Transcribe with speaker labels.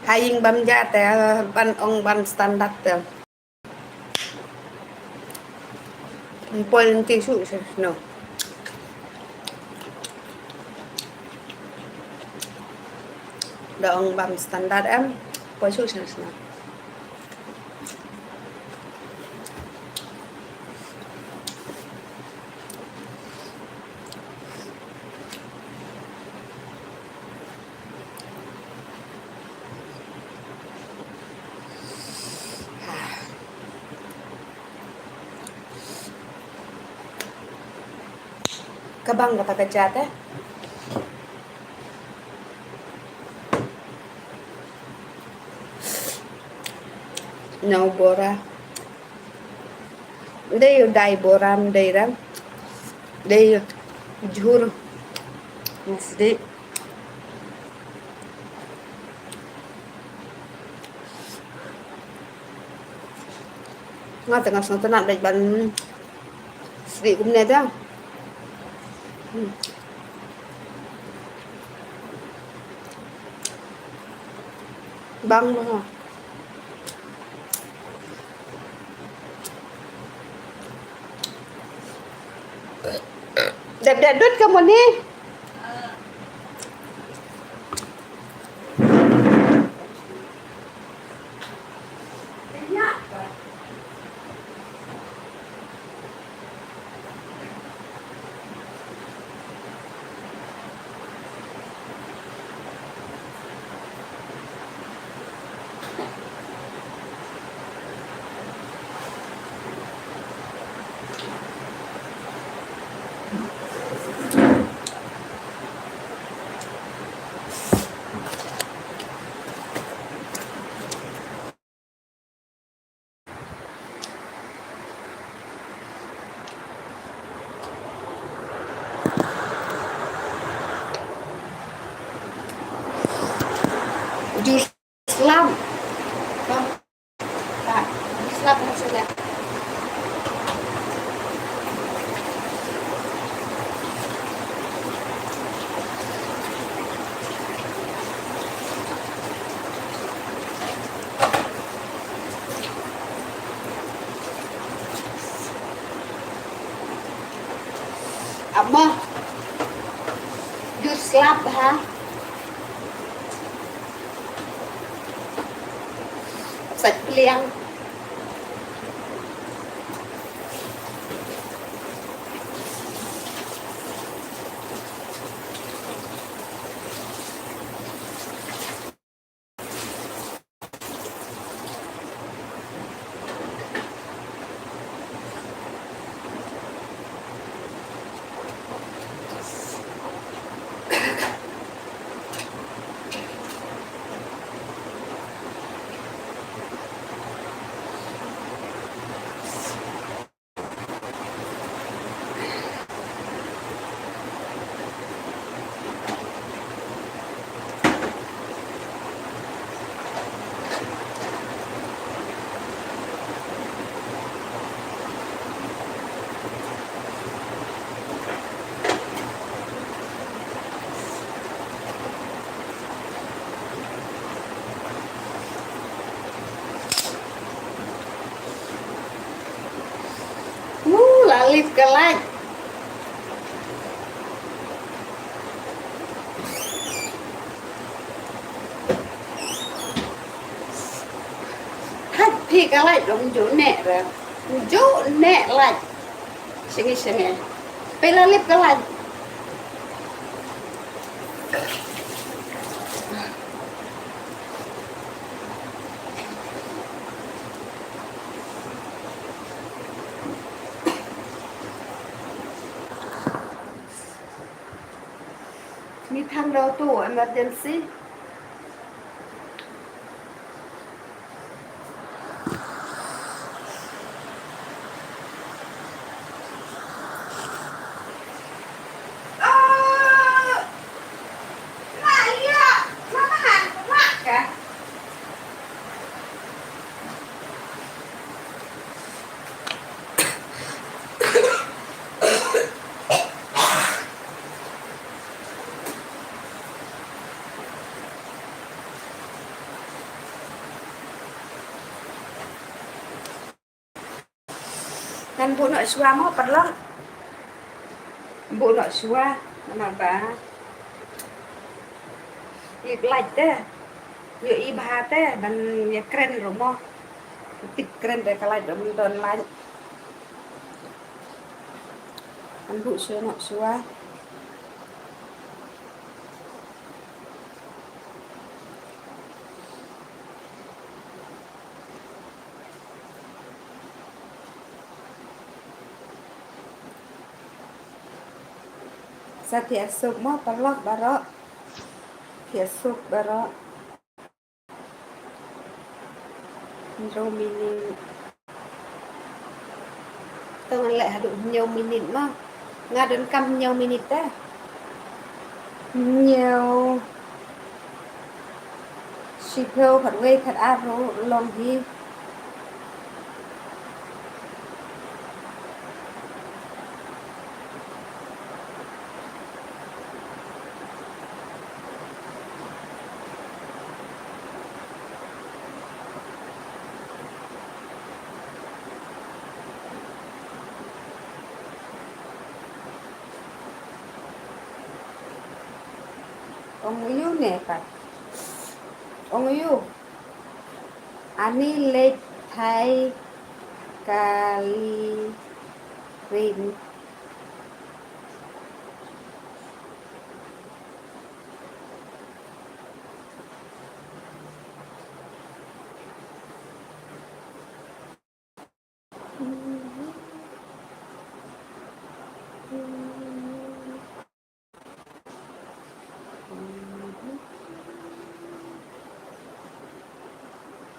Speaker 1: Haying bamja te ban ong ban standard te. Pueden tisu no. Da ong ban standard em. Pueden su no. Kabang kata kejat eh. No bora. Đây dai boram đây ra. Đây jur. Masdi. Nga tengah sang tenak dai ban sri kum ne ta. Bang no. Đẹp đút kamu ni. Jus lam. Tak, jus lam maksudnya. Apa? Jus lam ha? Sạch liang. Lalip ke like. Happy ke like dong jo nek ra. Jo nek like. Sini. Pe lalip ke like. Ni thang đâu tu emergency. Kan bu nội xua mau perlong. Bu nội xua mà bà việc lạch thế. Yo iba te ban ya keren romo. Tip keren deh kalau ada don lain. Kan bu xua nội xua. Sa tiap sup mau perlok baro. Tiap sup baro. Rau mini. Tao lại hạt nhiều minute mà. Nga đến cam nhiều minute thế. Nhiều. Shipeo phật gây thật áp lòng hi. Ông yêu nè phải. Ông yêu. Ani late Thai Kali Rin